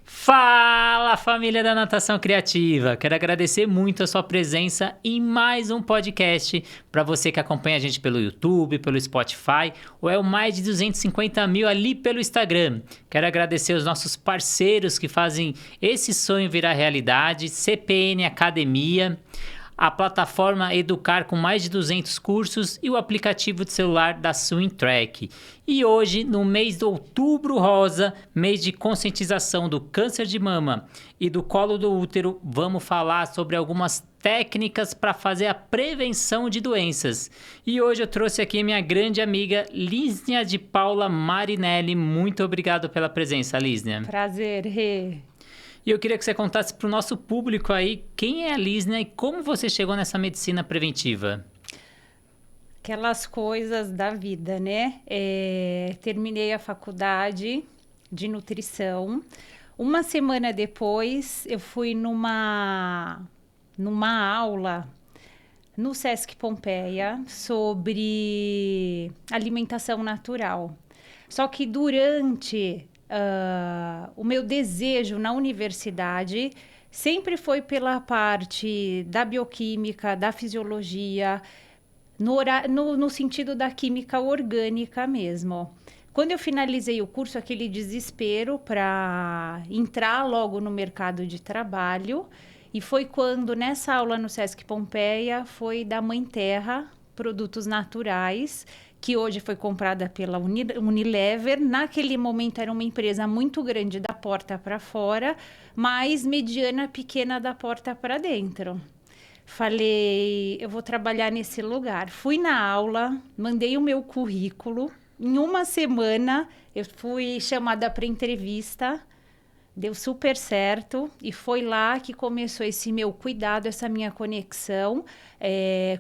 Fala, família da Natação Criativa! Quero agradecer muito a sua presença em mais um podcast para você que acompanha a gente pelo YouTube, pelo Spotify ou é o mais de 250 mil ali pelo Instagram. Quero agradecer os nossos parceiros que fazem esse sonho virar realidade, CPN Academia, a plataforma Educar com mais de 200 cursos e o aplicativo de celular da Swim Track. E hoje, no mês de Outubro Rosa, mês de conscientização do câncer de mama e do colo do útero, vamos falar sobre algumas técnicas para fazer a prevenção de doenças. E hoje eu trouxe aqui minha grande amiga Lísnia de Paula Marinelli. Muito obrigado pela presença, Lísnia. Prazer, Rê. E eu queria que você contasse para o nosso público aí quem é a Lísnia e como você chegou nessa medicina preventiva. Aquelas coisas da vida, né? Terminei a faculdade de nutrição. Uma semana depois, eu fui numa aula no Sesc Pompeia sobre alimentação natural. Só que durante o meu desejo na universidade sempre foi pela parte da bioquímica, da fisiologia, no sentido da química orgânica mesmo. Quando eu finalizei o curso, aquele desespero para entrar logo no mercado de trabalho, e foi quando, nessa aula no Sesc Pompeia, foi da Mãe Terra, produtos naturais, que hoje foi comprada pela Unilever. Naquele momento era uma empresa muito grande da porta para fora, mas mediana, pequena da porta para dentro. Falei, eu vou trabalhar nesse lugar. Fui na aula, mandei o meu currículo. Em uma semana, eu fui chamada para entrevista. Deu super certo e foi lá que começou esse meu cuidado, essa minha conexão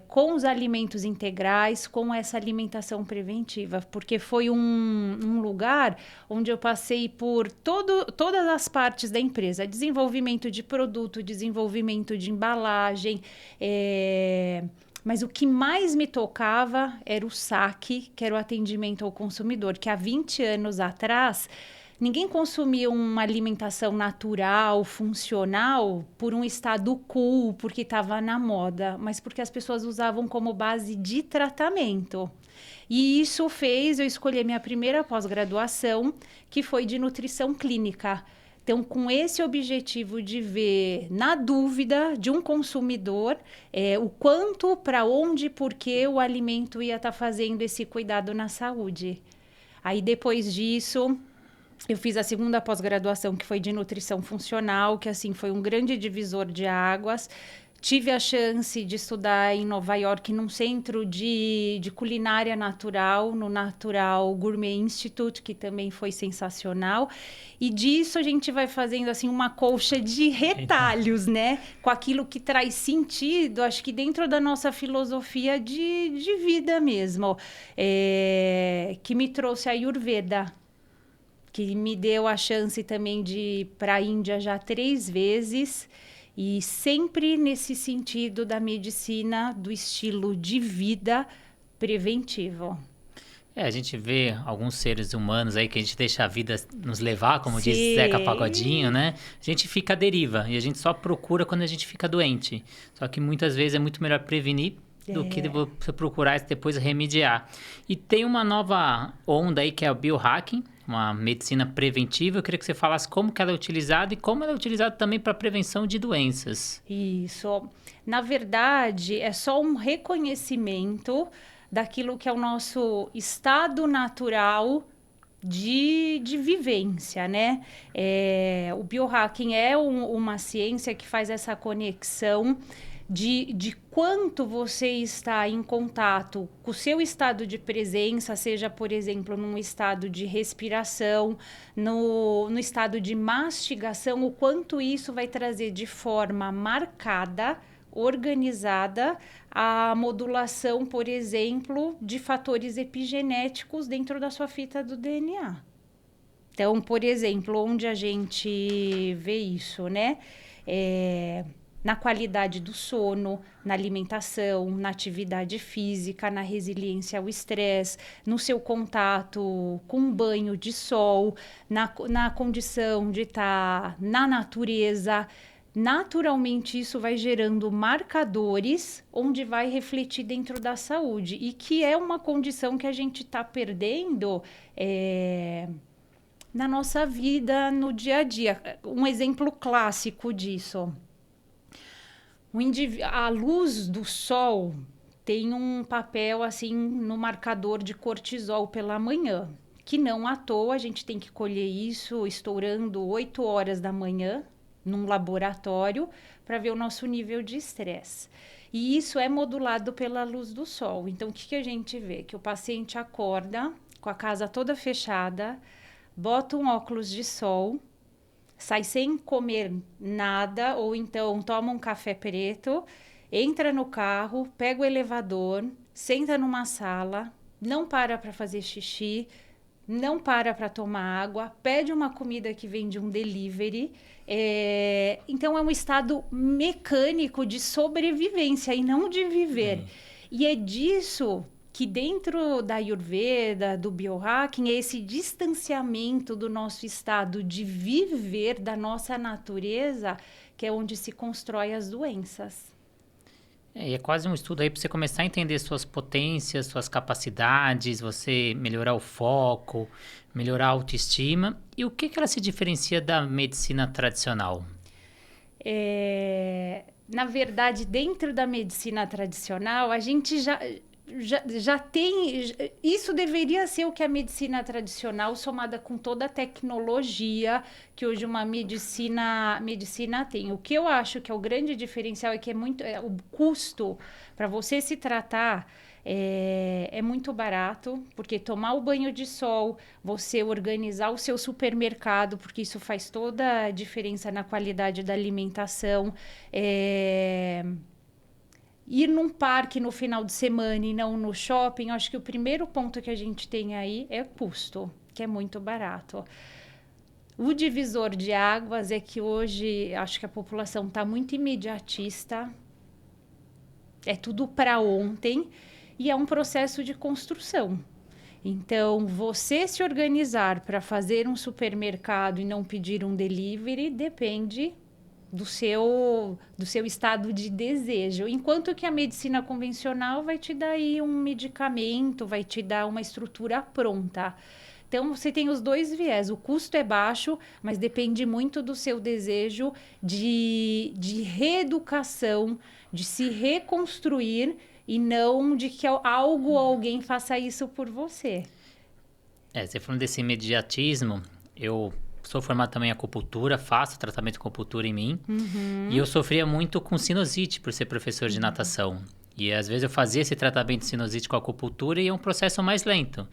com os alimentos integrais, com essa alimentação preventiva, porque foi um lugar onde eu passei por todas as partes da empresa, desenvolvimento de produto, desenvolvimento de embalagem, mas o que mais me tocava era o saque, que era o atendimento ao consumidor, que há 20 anos atrás ninguém consumia uma alimentação natural, funcional, por um estado cool, porque estava na moda, mas porque as pessoas usavam como base de tratamento. E isso fez eu escolher minha primeira pós-graduação, que foi de nutrição clínica. Então, com esse objetivo de ver, na dúvida de um consumidor, o quanto, para onde, por que o alimento ia estar fazendo esse cuidado na saúde. Aí, depois disso, eu fiz a segunda pós-graduação, que foi de nutrição funcional, que assim foi um grande divisor de águas. Tive a chance de estudar em Nova York, num centro de culinária natural, no Natural Gourmet Institute, que também foi sensacional. E disso a gente vai fazendo assim uma colcha de retalhos, né? Com aquilo que traz sentido, acho que dentro da nossa filosofia de vida mesmo, que me trouxe a Ayurveda, que me deu a chance também de ir para a Índia já 3 vezes, e sempre nesse sentido da medicina, do estilo de vida preventivo. A gente vê alguns seres humanos aí que a gente deixa a vida nos levar, como Sim. diz Zeca Pagodinho, né? A gente fica à deriva e a gente só procura quando a gente fica doente. Só que muitas vezes é muito melhor prevenir do que você procurar e depois remediar. E tem uma nova onda aí que é o biohacking, uma medicina preventiva. Eu queria que você falasse como que ela é utilizada e como ela é utilizada também para prevenção de doenças. Isso. Na verdade, é só um reconhecimento daquilo que é o nosso estado natural de vivência, né? O biohacking é uma ciência que faz essa conexão de quanto você está em contato com o seu estado de presença, seja, por exemplo, num estado de respiração, no estado de mastigação, o quanto isso vai trazer de forma marcada, organizada, a modulação, por exemplo, de fatores epigenéticos dentro da sua fita do DNA. Então, por exemplo, onde a gente vê isso, né? na qualidade do sono, na alimentação, na atividade física, na resiliência ao estresse, no seu contato com um banho de sol, na condição de estar na natureza. Naturalmente, isso vai gerando marcadores onde vai refletir dentro da saúde. E que é uma condição que a gente está perdendo na nossa vida, no dia a dia. Um exemplo clássico disso. A luz do sol tem um papel assim no marcador de cortisol pela manhã, que não à toa a gente tem que colher isso estourando 8 horas da manhã num laboratório para ver o nosso nível de estresse. E isso é modulado pela luz do sol. Então, o que a gente vê? Que o paciente acorda com a casa toda fechada, bota um óculos de sol, sai sem comer nada, ou então toma um café preto, entra no carro, pega o elevador, senta numa sala, não para fazer xixi, não para tomar água, pede uma comida que vem de um delivery. Então, é um estado mecânico de sobrevivência e não de viver. E é disso que dentro da Ayurveda, do biohacking, é esse distanciamento do nosso estado de viver, da nossa natureza, que é onde se constrói as doenças. E é quase um estudo aí para você começar a entender suas potências, suas capacidades, você melhorar o foco, melhorar a autoestima. E o que ela se diferencia da medicina tradicional? Na verdade, dentro da medicina tradicional, a gente já tem... Isso deveria ser o que a medicina tradicional, somada com toda a tecnologia que hoje uma medicina tem. O que eu acho que é o grande diferencial é que o custo para você se tratar é muito barato, porque tomar o banho de sol, você organizar o seu supermercado, porque isso faz toda a diferença na qualidade da alimentação, ir num parque no final de semana e não no shopping. Eu acho que o primeiro ponto que a gente tem aí é custo, que é muito barato. O divisor de águas é que hoje acho que a população está muito imediatista, é tudo para ontem e é um processo de construção. Então, você se organizar para fazer um supermercado e não pedir um delivery depende do seu estado de desejo. Enquanto que a medicina convencional vai te dar aí um medicamento, vai te dar uma estrutura pronta. Então, você tem os dois viés. O custo é baixo, mas depende muito do seu desejo de reeducação, de se reconstruir e não de que algo ou alguém faça isso por você. Você falando desse imediatismo, eu sou formado também em acupuntura, faço tratamento de acupuntura em mim. E eu sofria muito com sinusite por ser professor de natação. E às vezes eu fazia esse tratamento de sinusite com a acupuntura e é um processo mais lento.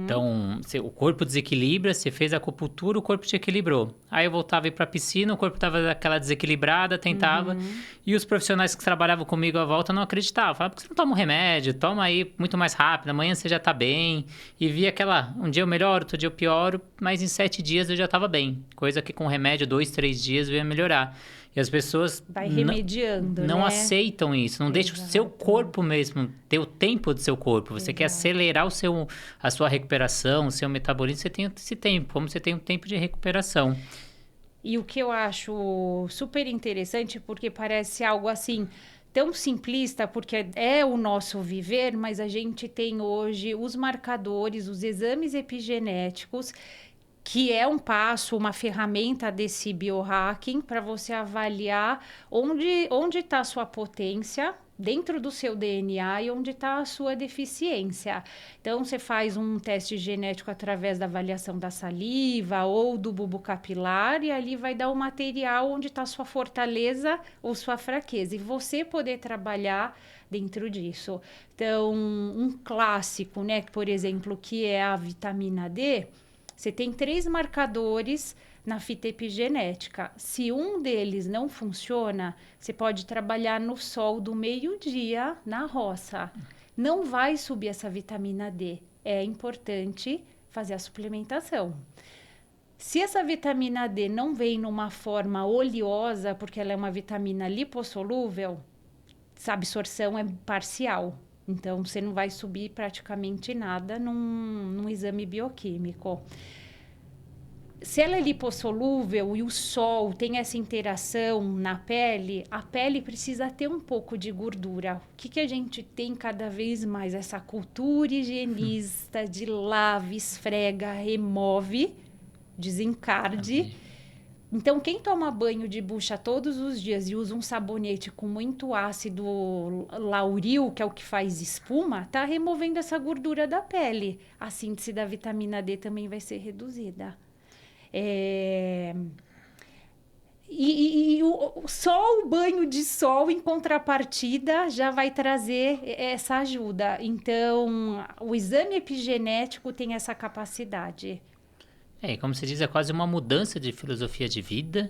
Então, o corpo desequilibra, você fez a acupuntura, o corpo te equilibrou. Aí eu voltava a ir para a piscina, o corpo estava aquela desequilibrada, tentava. E os profissionais que trabalhavam comigo à volta não acreditavam. Falavam, por que você não toma um remédio? Toma aí muito mais rápido, amanhã você já está bem. E via um dia eu melhoro, outro dia eu pioro, mas em 7 dias eu já estava bem. Coisa que com remédio, 2, 3 dias eu ia melhorar. E as pessoas vai remediando, não né? aceitam isso, não deixa o seu corpo mesmo ter o tempo do seu corpo. Você quer acelerar a sua recuperação, o seu metabolismo, você tem esse tempo, como você tem um tempo de recuperação. E o que eu acho super interessante, porque parece algo assim tão simplista, porque é o nosso viver, mas a gente tem hoje os marcadores, os exames epigenéticos, que é um passo, uma ferramenta desse biohacking para você avaliar onde está a sua potência dentro do seu DNA e onde está a sua deficiência. Então, você faz um teste genético através da avaliação da saliva ou do bulbo capilar e ali vai dar o material onde está a sua fortaleza ou sua fraqueza. E você poder trabalhar dentro disso. Então, um clássico, né, por exemplo, que é a vitamina D, você tem 3 marcadores na fita epigenética. Se um deles não funciona, você pode trabalhar no sol do meio-dia na roça. Não vai subir essa vitamina D. É importante fazer a suplementação. Se essa vitamina D não vem numa forma oleosa, porque ela é uma vitamina lipossolúvel, essa absorção é parcial. Então, você não vai subir praticamente nada num exame bioquímico. Se ela é lipossolúvel e o sol tem essa interação na pele, a pele precisa ter um pouco de gordura. O que a gente tem cada vez mais? Essa cultura higienista de lava, esfrega, remove, desencarde. Então, quem toma banho de bucha todos os dias e usa um sabonete com muito ácido lauril, que é o que faz espuma, tá removendo essa gordura da pele. A síntese da vitamina D também vai ser reduzida. Só o banho de sol, em contrapartida, já vai trazer essa ajuda. Então, o exame epigenético tem essa capacidade. Como você diz, é quase uma mudança de filosofia de vida.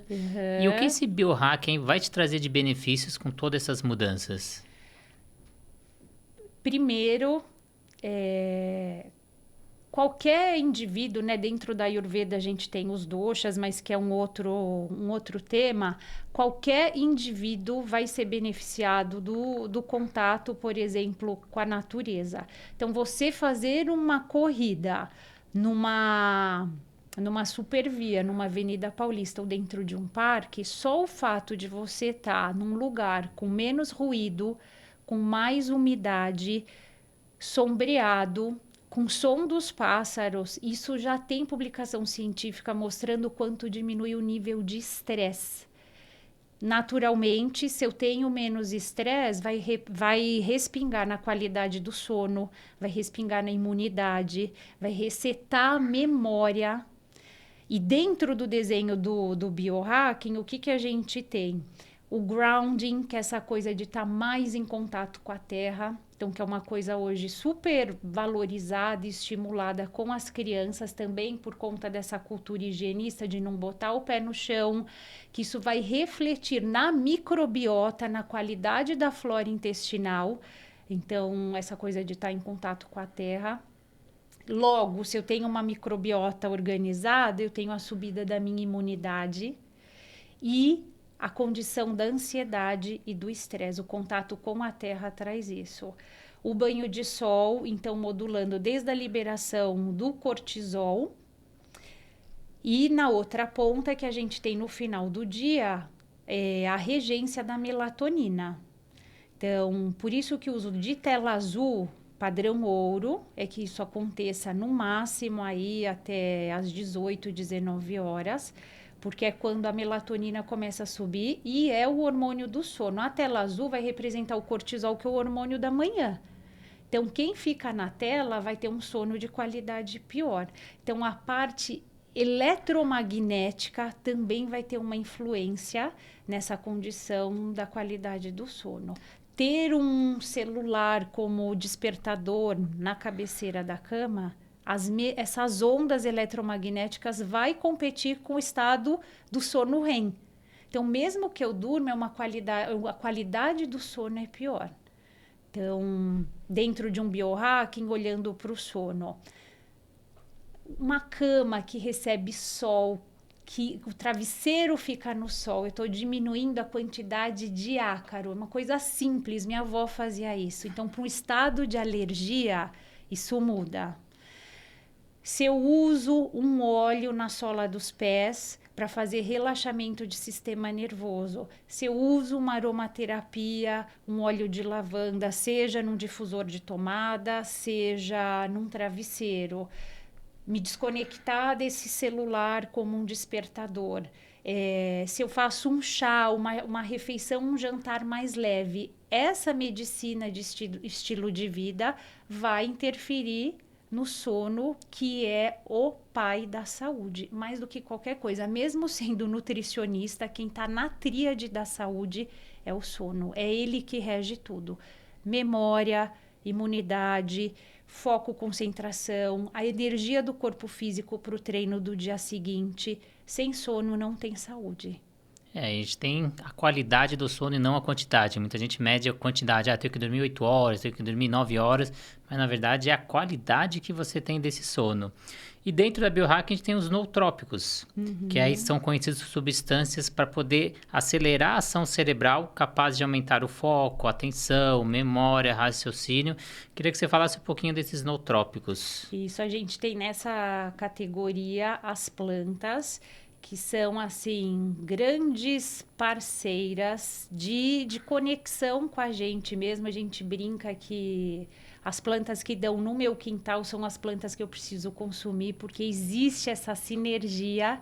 E o que esse biohacking vai te trazer de benefícios com todas essas mudanças? Primeiro, qualquer indivíduo, né, dentro da Ayurveda a gente tem os doshas, mas que é um outro tema, qualquer indivíduo vai ser beneficiado do contato, por exemplo, com a natureza. Então, você fazer uma corrida numa supervia, numa Avenida Paulista ou dentro de um parque, só o fato de você estar num lugar com menos ruído, com mais umidade, sombreado, com som dos pássaros, isso já tem publicação científica mostrando quanto diminui o nível de estresse. Naturalmente, se eu tenho menos estresse, vai respingar na qualidade do sono, vai respingar na imunidade, vai resetar a memória. E dentro do desenho do biohacking, o que a gente tem? O grounding, que é essa coisa de estar mais em contato com a terra. Então, que é uma coisa hoje super valorizada e estimulada com as crianças também, por conta dessa cultura higienista de não botar o pé no chão, que isso vai refletir na microbiota, na qualidade da flora intestinal. Então, essa coisa de estar em contato com a terra. Logo, se eu tenho uma microbiota organizada, eu tenho a subida da minha imunidade e a condição da ansiedade e do estresse. O contato com a terra traz isso. O banho de sol, então, modulando desde a liberação do cortisol. E na outra ponta que a gente tem no final do dia, é a regência da melatonina. Então, por isso que o uso de tela azul padrão ouro é que isso aconteça no máximo aí até às 18, 19 horas, porque é quando a melatonina começa a subir e é o hormônio do sono. A tela azul vai representar o cortisol, que é o hormônio da manhã. Então, quem fica na tela vai ter um sono de qualidade pior. Então, a parte eletromagnética também vai ter uma influência nessa condição da qualidade do sono. Ter um celular como despertador na cabeceira da cama, essas ondas eletromagnéticas vai competir com o estado do sono REM. Então, mesmo que eu durma, a qualidade do sono é pior. Então, dentro de um biohacking, olhando para o sono, uma cama que recebe sol, que o travesseiro fica no sol, eu estou diminuindo a quantidade de ácaro, é uma coisa simples, minha avó fazia isso. Então, para um estado de alergia, isso muda. Se eu uso um óleo na sola dos pés para fazer relaxamento de sistema nervoso, se eu uso uma aromaterapia, um óleo de lavanda, seja num difusor de tomada, seja num travesseiro, me desconectar desse celular como um despertador. Se eu faço um chá, uma refeição, um jantar mais leve, essa medicina de estilo de vida vai interferir no sono, que é o pai da saúde, mais do que qualquer coisa. Mesmo sendo nutricionista, quem está na tríade da saúde é o sono. É ele que rege tudo. Memória, imunidade, foco, concentração, a energia do corpo físico para o treino do dia seguinte. Sem sono não tem saúde. A gente tem a qualidade do sono e não a quantidade. Muita gente mede a quantidade. Tenho que dormir 8 horas, tenho que dormir 9 horas. Mas, na verdade, é a qualidade que você tem desse sono. E dentro da biohack, a gente tem os nootrópicos, que aí são conhecidos substâncias para poder acelerar a ação cerebral, capaz de aumentar o foco, a atenção, memória, raciocínio. Queria que você falasse um pouquinho desses nootrópicos. Isso, a gente tem nessa categoria as plantas, que são, assim, grandes parceiras de conexão com a gente mesmo. A gente brinca que as plantas que dão no meu quintal são as plantas que eu preciso consumir, porque existe essa sinergia.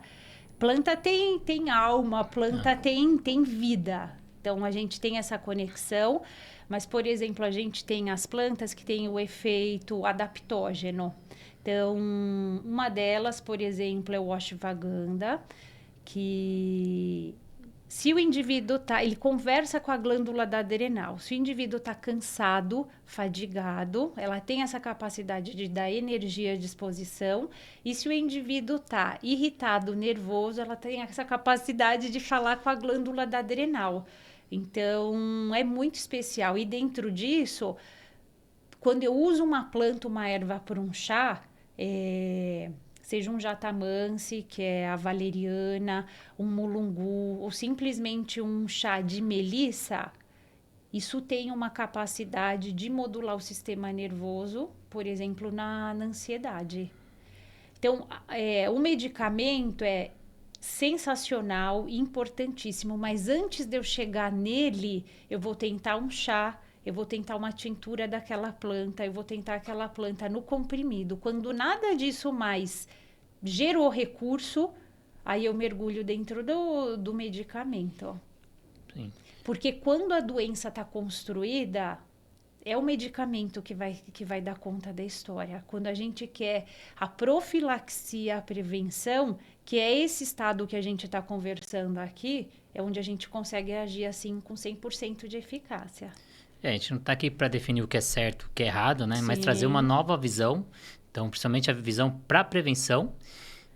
Planta tem alma, planta tem vida. Então, a gente tem essa conexão. Mas, por exemplo, a gente tem as plantas que têm o efeito adaptógeno. Então, uma delas, por exemplo, é o ashwagandha, que se o indivíduo ele conversa com a glândula da adrenal. Se o indivíduo está cansado, fadigado, ela tem essa capacidade de dar energia à disposição. E se o indivíduo está irritado, nervoso, ela tem essa capacidade de falar com a glândula da adrenal. Então, é muito especial. E dentro disso, quando eu uso uma planta, uma erva para um chá, seja um jatamansi, que é a valeriana, um mulungu, ou simplesmente um chá de melissa, isso tem uma capacidade de modular o sistema nervoso, por exemplo, na ansiedade. Então, o medicamento é sensacional, importantíssimo, mas antes de eu chegar nele, eu vou tentar um chá, eu vou tentar uma tintura daquela planta, eu vou tentar aquela planta no comprimido. Quando nada disso mais gerou recurso, aí eu mergulho dentro do medicamento. Sim. Porque quando a doença está construída, é o medicamento que vai dar conta da história. Quando a gente quer a profilaxia, a prevenção, que é esse estado que a gente está conversando aqui, é onde a gente consegue agir assim com 100% de eficácia. A gente não está aqui para definir o que é certo, o que é errado, né? Sim. Mas trazer uma nova visão. Então, principalmente a visão para prevenção.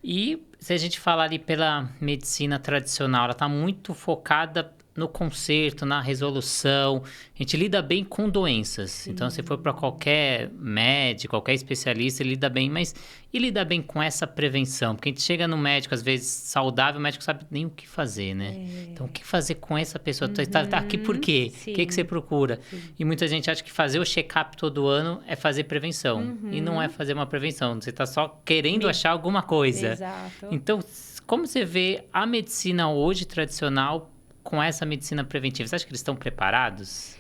E se a gente falar ali pela medicina tradicional, ela está muito focada no conserto, na resolução. A gente lida bem com doenças. Sim. Então, se for para qualquer médico, qualquer especialista, ele lida bem. Mas e lidar bem com essa prevenção? Porque a gente chega no médico, às vezes, saudável, o médico sabe nem o que fazer, né? Então, o que fazer com essa pessoa? Tá aqui por quê? O que você procura? Sim. E muita gente acha que fazer o check-up todo ano é fazer prevenção. E não é fazer uma prevenção. Você está só querendo achar alguma coisa. Exato. Então, como você vê a medicina hoje tradicional com essa medicina preventiva? Você acha que eles estão preparados?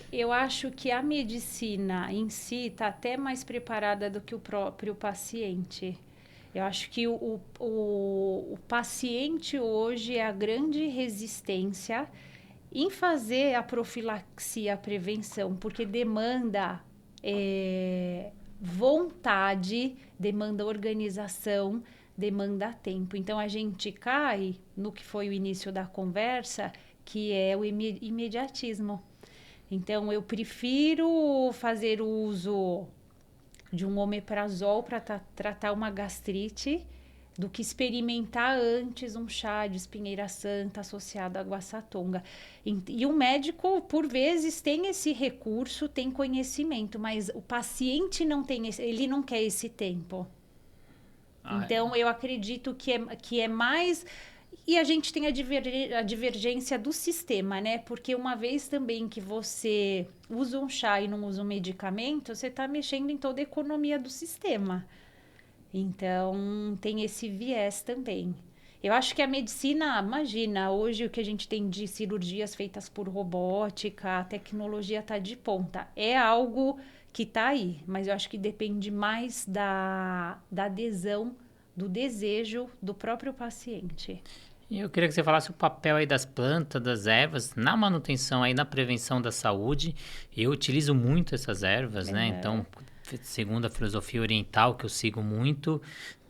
Eu acho que a medicina em si está até mais preparada do que o próprio paciente. Eu acho que o paciente hoje é a grande resistência em fazer a profilaxia, a prevenção, porque demanda vontade, demanda organização, demanda tempo. Então, a gente cai no que foi o início da conversa, que é o imediatismo. Então, eu prefiro fazer uso de um omeprazol para tratar uma gastrite do que experimentar antes um chá de espinheira santa associado à guaçatonga. E o médico, por vezes, tem esse recurso, tem conhecimento, mas o paciente não tem ele não quer esse tempo. Então, eu acredito que é mais... E a gente tem a divergência do sistema, né? Porque uma vez também que você usa um chá e não usa um medicamento, você está mexendo em toda a economia do sistema. Então, tem esse viés também. Eu acho que a medicina, imagina, hoje o que a gente tem de cirurgias feitas por robótica, a tecnologia está de ponta. É algo que está aí, mas eu acho que depende mais da adesão, do desejo do próprio paciente. E eu queria que você falasse o papel aí das plantas, das ervas, na manutenção aí, na prevenção da saúde. Eu utilizo muito essas ervas, né? Então, segundo a filosofia oriental, que eu sigo muito,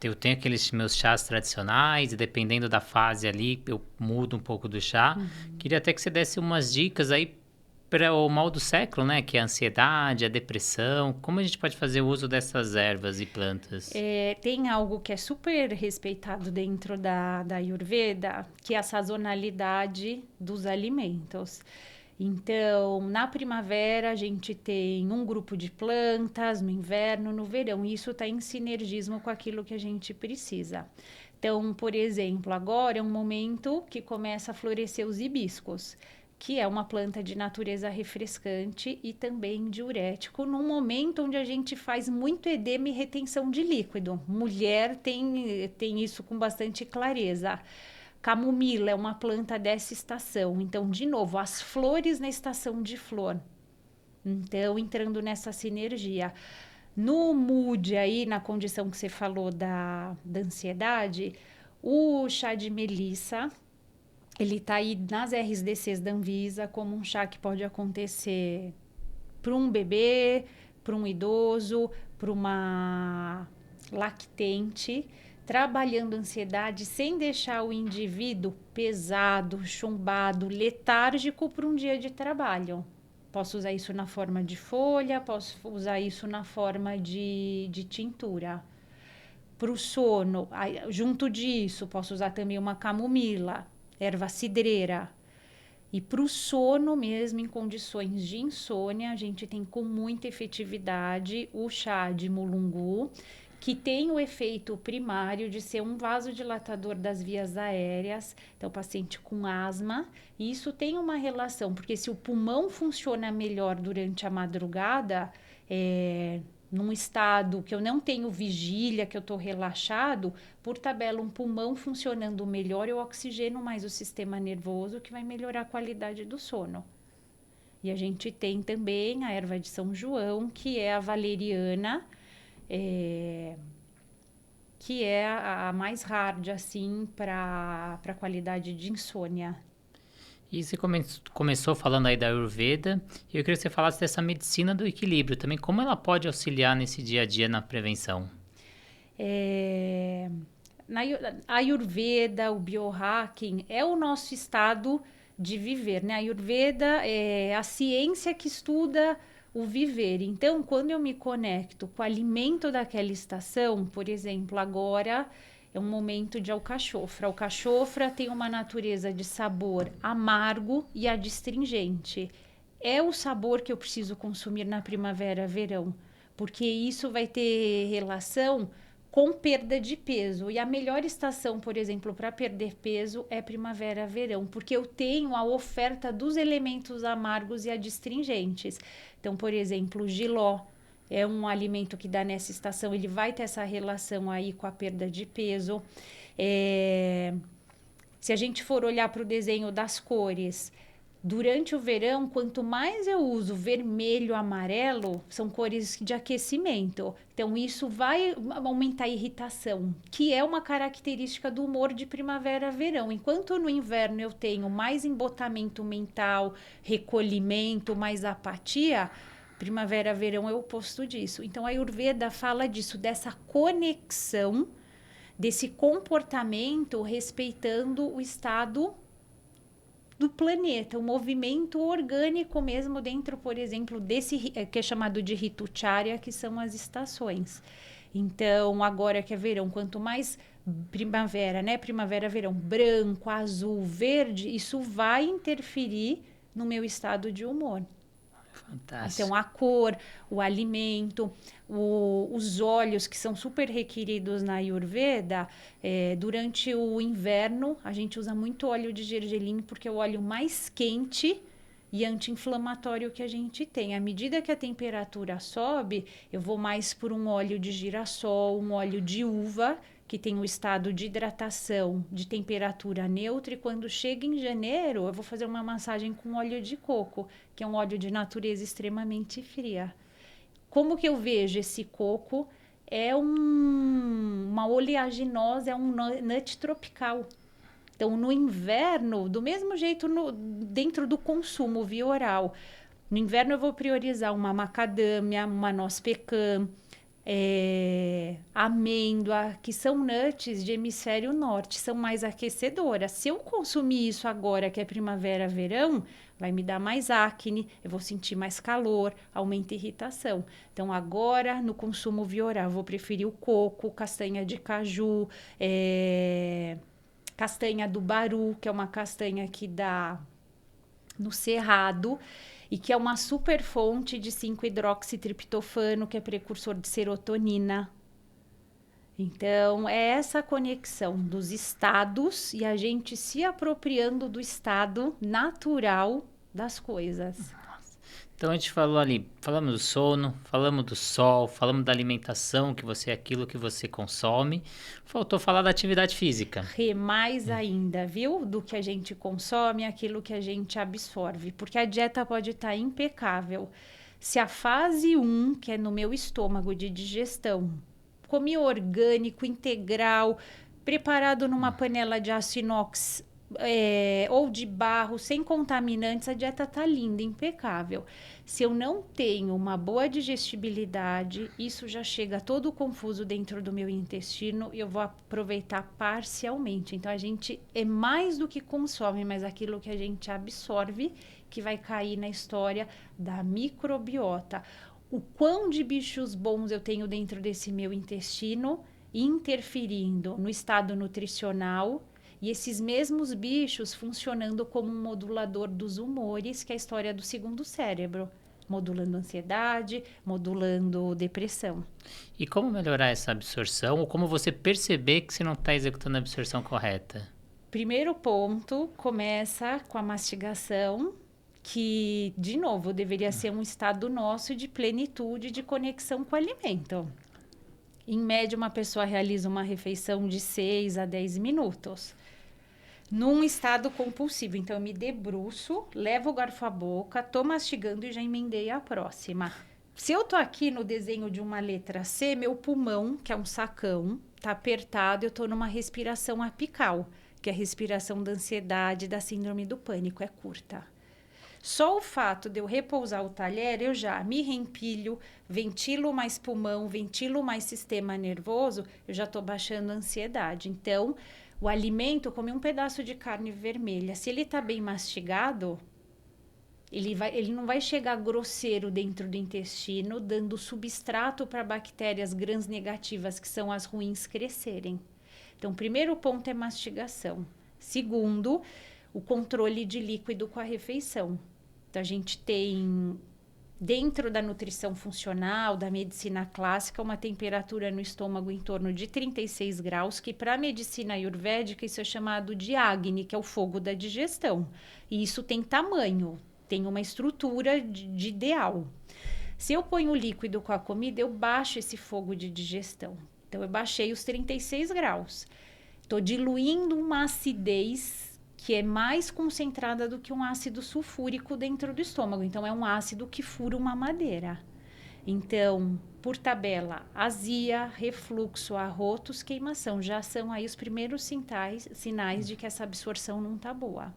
eu tenho aqueles meus chás tradicionais, e dependendo da fase ali, eu mudo um pouco do chá. Queria até que você desse umas dicas aí para o mal do século, né? Que é a ansiedade, a depressão. Como a gente pode fazer o uso dessas ervas e plantas? Tem algo que é super respeitado dentro da Ayurveda, que é a sazonalidade dos alimentos. Então, na primavera, a gente tem um grupo de plantas, no inverno, no verão. E isso está em sinergismo com aquilo que a gente precisa. Então, por exemplo, agora é um momento que começa a florescer os hibiscos, que é uma planta de natureza refrescante e também diurético, num momento onde a gente faz muito edema e retenção de líquido. Mulher tem isso com bastante clareza. Camomila é uma planta dessa estação. Então, de novo, as flores na estação de flor. Então, entrando nessa sinergia. No mood aí, na condição que você falou da ansiedade, o chá de melissa, ele tá aí nas RDCs da Anvisa como um chá que pode acontecer para um bebê, para um idoso, para uma lactente, trabalhando a ansiedade sem deixar o indivíduo pesado, chumbado, letárgico para um dia de trabalho. Posso usar isso na forma de folha, posso usar isso na forma de tintura. Para o sono, junto disso, posso usar também uma camomila, erva cidreira. E para o sono mesmo, em condições de insônia, a gente tem com muita efetividade o chá de mulungu, que tem o efeito primário de ser um vasodilatador das vias aéreas. Então, paciente com asma, e isso tem uma relação, porque se o pulmão funciona melhor durante a madrugada, num estado que eu não tenho vigília, que eu estou relaxado, por tabela, um pulmão funcionando melhor, eu oxigeno mais o sistema nervoso, que vai melhorar a qualidade do sono. E a gente tem também a erva de São João, que é a valeriana, que é a mais hard, assim, para qualidade de insônia. E você começou falando aí da Ayurveda, e eu queria que você falasse dessa medicina do equilíbrio também, como ela pode auxiliar nesse dia a dia na prevenção? Na Ayurveda, o biohacking é o nosso estado de viver, né? A Ayurveda é a ciência que estuda o viver. Então, quando eu me conecto com o alimento daquela estação, por exemplo, agora é um momento de alcachofra. A alcachofra tem uma natureza de sabor amargo e adstringente. É o sabor que eu preciso consumir na primavera, verão, porque isso vai ter relação com perda de peso. E a melhor estação, por exemplo, para perder peso é primavera, verão, porque eu tenho a oferta dos elementos amargos e adstringentes. Então, por exemplo, o jiló é um alimento que dá nessa estação, ele vai ter essa relação aí com a perda de peso. Se a gente for olhar para o desenho das cores, durante o verão, quanto mais eu uso vermelho, amarelo, são cores de aquecimento. Então, isso vai aumentar a irritação, que é uma característica do humor de primavera, verão. Enquanto no inverno eu tenho mais embotamento mental, recolhimento, mais apatia, primavera, verão é o oposto disso. Então, a Ayurveda fala disso, dessa conexão, desse comportamento respeitando o estado do planeta, o movimento orgânico mesmo dentro, por exemplo, desse que é chamado de Ritucharya, que são as estações. Então, agora que é verão, quanto mais primavera, né? Primavera, verão, branco, azul, verde, isso vai interferir no meu estado de humor. Fantástico. Então, a cor, o alimento, os óleos que são super requeridos na Ayurveda, durante o inverno, a gente usa muito óleo de gergelim, porque é o óleo mais quente e anti-inflamatório que a gente tem. À medida que a temperatura sobe, eu vou mais por um óleo de girassol, um óleo de uva, que tem o estado de hidratação, de temperatura neutra, e quando chega em janeiro, eu vou fazer uma massagem com óleo de coco, que é um óleo de natureza extremamente fria. Como que eu vejo esse coco? É uma oleaginosa, é um nut tropical. Então, no inverno, do mesmo jeito, dentro do consumo via oral, no inverno eu vou priorizar uma macadâmia, uma noz pecan, amêndoa, que são nuts de hemisfério norte, são mais aquecedoras. Se eu consumir isso agora, que é primavera, verão, vai me dar mais acne, eu vou sentir mais calor, aumenta a irritação. Então, agora, no consumo via-oral, vou preferir o coco, castanha de caju, castanha do baru, que é uma castanha que dá no cerrado, e que é uma super fonte de 5-hidroxitriptofano, que é precursor de serotonina. Então, é essa conexão dos estados e a gente se apropriando do estado natural das coisas. Então a gente falou ali, falamos do sono, falamos do sol, falamos da alimentação, que você é aquilo que você consome. Faltou falar da atividade física. Mais ainda, viu? Do que a gente consome, aquilo que a gente absorve. Porque a dieta pode estar impecável. Se a fase 1, que é no meu estômago de digestão, comi orgânico, integral, preparado numa panela de aço inox ou de barro, sem contaminantes, a dieta tá linda, impecável. Se eu não tenho uma boa digestibilidade, isso já chega todo confuso dentro do meu intestino e eu vou aproveitar parcialmente. Então, a gente é mais do que consome, mas aquilo que a gente absorve que vai cair na história da microbiota. O quão de bichos bons eu tenho dentro desse meu intestino, interferindo no estado nutricional, e esses mesmos bichos funcionando como um modulador dos humores, que é a história do segundo cérebro, modulando ansiedade, modulando depressão. E como melhorar essa absorção, ou como você perceber que você não está executando a absorção correta? Primeiro ponto, começa com a mastigação, que, de novo, deveria ser um estado nosso de plenitude, de conexão com o alimento. Em média, uma pessoa realiza uma refeição de 6 a 10 minutos. Num estado compulsivo. Então, eu me debruço, levo o garfo à boca, tô mastigando e já emendei a próxima. Se eu tô aqui no desenho de uma letra C, meu pulmão, que é um sacão, tá apertado, eu tô numa respiração apical, que é a respiração da ansiedade, da síndrome do pânico, é curta. Só o fato de eu repousar o talher, eu já me reempilho, ventilo mais pulmão, ventilo mais sistema nervoso, eu já tô baixando a ansiedade. Então, o alimento, como um pedaço de carne vermelha, se ele tá bem mastigado, ele não vai chegar grosseiro dentro do intestino, dando substrato para bactérias gram-negativas, que são as ruins, crescerem. Então, o primeiro ponto é mastigação. Segundo, o controle de líquido com a refeição. Então, a gente tem, dentro da nutrição funcional, da medicina clássica, uma temperatura no estômago em torno de 36 graus, que para a medicina ayurvédica isso é chamado de Agni, que é o fogo da digestão. E isso tem tamanho, tem uma estrutura de ideal. Se eu ponho o líquido com a comida, eu baixo esse fogo de digestão. Então, eu baixei os 36 graus. Estou diluindo uma acidez que é mais concentrada do que um ácido sulfúrico dentro do estômago. Então, é um ácido que fura uma madeira. Então, por tabela, azia, refluxo, arrotos, queimação. Já são aí os primeiros sinais de que essa absorção não está boa.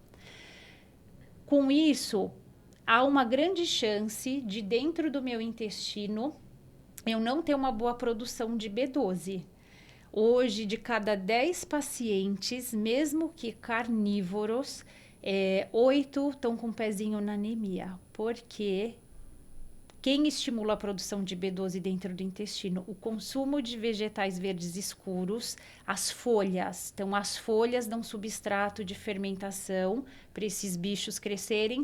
Com isso, há uma grande chance de, dentro do meu intestino, eu não ter uma boa produção de B12. Hoje, de cada 10 pacientes, mesmo que carnívoros, 8 estão com um pezinho na anemia. Porque quem estimula a produção de B12 dentro do intestino? O consumo de vegetais verdes escuros, as folhas. Então, as folhas dão substrato de fermentação para esses bichos crescerem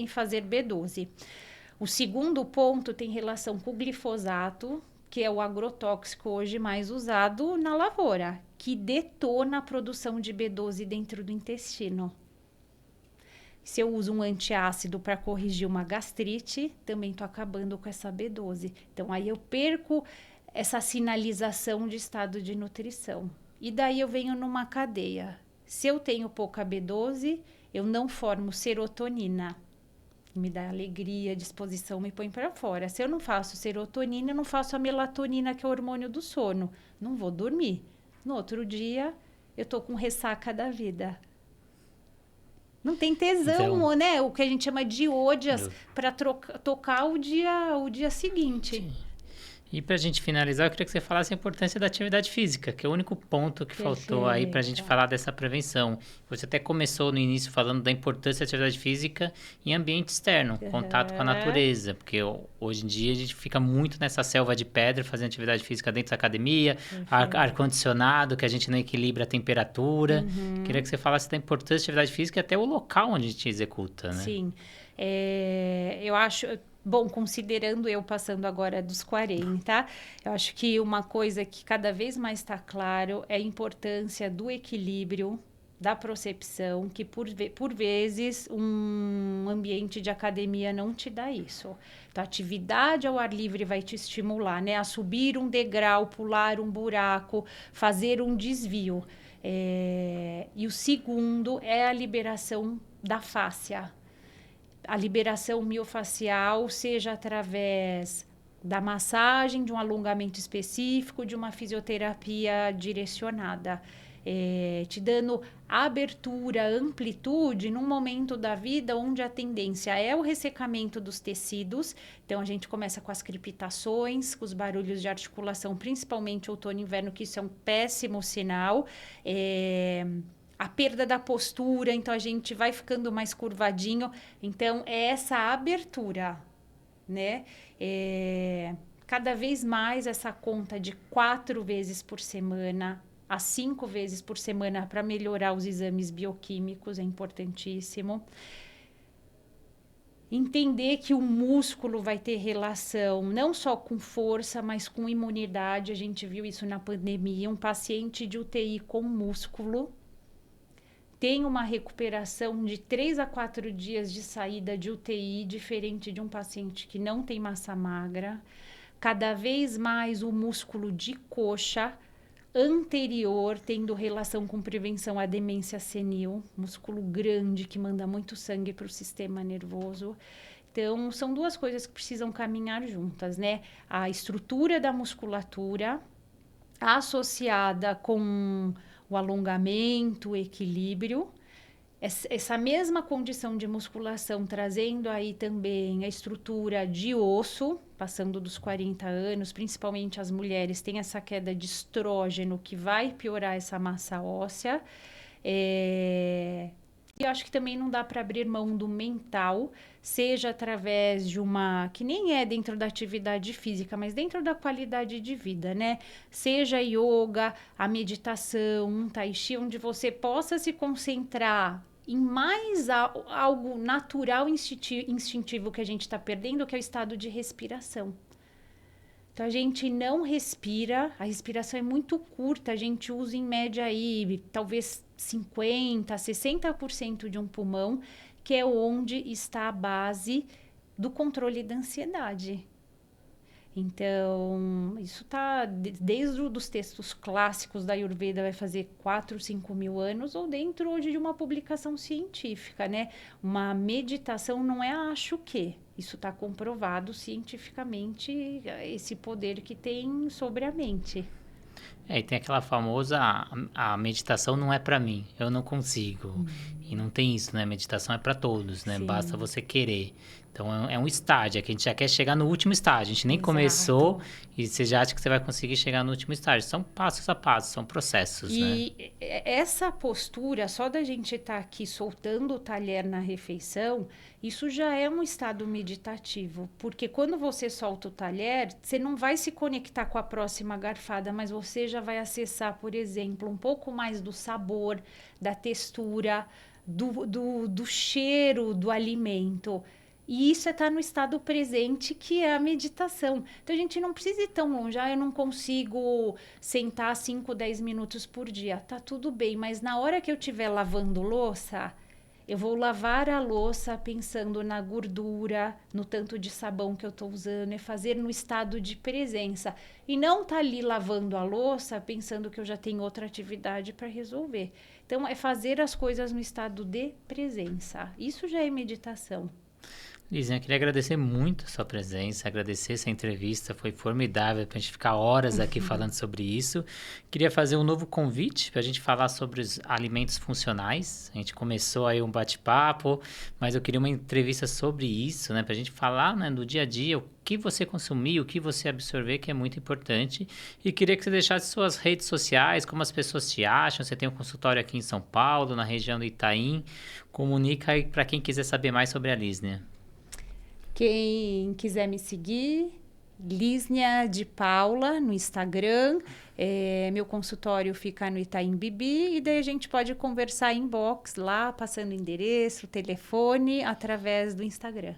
e fazer B12. O segundo ponto tem relação com o glifosato, que é o agrotóxico hoje mais usado na lavoura, que detona a produção de B12 dentro do intestino. Se eu uso um antiácido para corrigir uma gastrite, também estou acabando com essa B12. Então, aí eu perco essa sinalização de estado de nutrição. E daí eu venho numa cadeia. Se eu tenho pouca B12, eu não formo serotonina. Me dá alegria, disposição, me põe para fora. Se eu não faço serotonina, eu não faço a melatonina, que é o hormônio do sono. Não vou dormir. No outro dia, eu tô com ressaca da vida. Não tem tesão, então, né? O que a gente chama de ódias para tocar o dia seguinte. Sim. E para a gente finalizar, eu queria que você falasse a importância da atividade física, que é o único ponto que faltou aí para a gente falar dessa prevenção. Você até começou no início falando da importância da atividade física em ambiente externo, contato com a natureza, porque hoje em dia a gente fica muito nessa selva de pedra fazendo atividade física dentro da academia, ar-condicionado, que a gente não equilibra a temperatura. Queria que você falasse da importância da atividade física e até o local onde a gente executa, né? Sim. Eu acho... Bom, considerando eu passando agora dos 40, eu acho que uma coisa que cada vez mais está claro é a importância do equilíbrio, da procepção, que por vezes um ambiente de academia não te dá isso. Então, a atividade ao ar livre vai te estimular, né? A subir um degrau, pular um buraco, fazer um desvio. E o segundo é a liberação da fáscia. A liberação miofacial, seja através da massagem, de um alongamento específico, de uma fisioterapia direcionada, te dando abertura, amplitude num momento da vida onde a tendência é o ressecamento dos tecidos. Então, a gente começa com as crepitações, com os barulhos de articulação, principalmente outono e inverno, que isso é um péssimo sinal. A perda da postura, então a gente vai ficando mais curvadinho. Então, é essa abertura, né? Cada vez mais essa conta de 4 vezes por semana a 5 vezes por semana para melhorar os exames bioquímicos é importantíssimo. Entender que o músculo vai ter relação não só com força, mas com imunidade. A gente viu isso na pandemia. Um paciente de UTI com músculo tem uma recuperação de 3 a 4 dias de saída de UTI, diferente de um paciente que não tem massa magra. Cada vez mais o músculo de coxa anterior tendo relação com prevenção à demência senil, músculo grande que manda muito sangue para o sistema nervoso. Então, são duas coisas que precisam caminhar juntas, né? A estrutura da musculatura associada com o alongamento, o equilíbrio. Essa mesma condição de musculação trazendo aí também a estrutura de osso, passando dos 40 anos, principalmente as mulheres, tem essa queda de estrógeno que vai piorar essa massa óssea. E eu acho que também não dá para abrir mão do mental, seja através de uma, que nem é dentro da atividade física, mas dentro da qualidade de vida, né? Seja a yoga, a meditação, um tai chi, onde você possa se concentrar em mais algo natural, instintivo que a gente está perdendo, que é o estado de respiração. Então, a gente não respira, a respiração é muito curta, a gente usa em média aí, talvez 50%, 60% de um pulmão, que é onde está a base do controle da ansiedade. Então, isso está desde os textos clássicos da Ayurveda, vai fazer 4, 5 mil anos, ou dentro hoje de uma publicação científica, né? Uma meditação não é acho que. Isso está comprovado cientificamente, esse poder que tem sobre a mente. E tem aquela famosa, a meditação não é para mim, eu não consigo. E não tem isso, né? Meditação é para todos, né? Sim. Basta você querer. Então, é um estágio, é que a gente já quer chegar no último estágio. A gente nem começou e você já acha que você vai conseguir chegar no último estágio. São passos a passos, são processos, né? E essa postura, só da gente estar aqui soltando o talher na refeição, isso já é um estado meditativo. Porque quando você solta o talher, você não vai se conectar com a próxima garfada, mas você já vai acessar, por exemplo, um pouco mais do sabor, da textura, do cheiro do alimento. E isso é estar no estado presente, que é a meditação. Então, a gente não precisa ir tão longe. Eu não consigo sentar 5, 10 minutos por dia. Tá tudo bem, mas na hora que eu estiver lavando louça, eu vou lavar a louça pensando na gordura, no tanto de sabão que eu estou usando, é fazer no estado de presença. E não tá ali lavando a louça pensando que eu já tenho outra atividade para resolver. Então, é fazer as coisas no estado de presença. Isso já é meditação. Lízia, eu queria agradecer muito a sua presença, agradecer essa entrevista, foi formidável para a gente ficar horas aqui falando sobre isso. Queria fazer um novo convite para a gente falar sobre os alimentos funcionais. A gente começou aí um bate-papo, mas eu queria uma entrevista sobre isso, né? Para a gente falar, né, do dia a dia, o que você consumir, o que você absorver, que é muito importante. E queria que você deixasse suas redes sociais, como as pessoas te acham. Você tem um consultório aqui em São Paulo, na região do Itaim. Comunica aí para quem quiser saber mais sobre a Lízia. Quem quiser me seguir, Lízia de Paula no Instagram. Meu consultório fica no Itaim Bibi e daí a gente pode conversar em inbox lá, passando endereço, telefone, através do Instagram.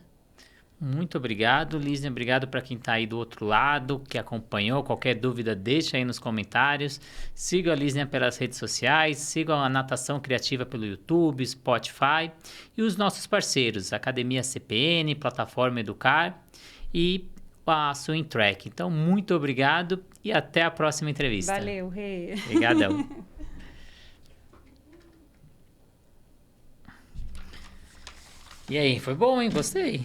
Muito obrigado, Lízia. Obrigado para quem está aí do outro lado, que acompanhou. Qualquer dúvida, deixa aí nos comentários. Siga a Lízia pelas redes sociais, siga a Natação Criativa pelo YouTube, Spotify e os nossos parceiros, Academia CPN, Plataforma Educar e a Swing Track. Então, muito obrigado e até a próxima entrevista. Valeu, Rê. Obrigadão. E aí, foi bom, hein? Gostei.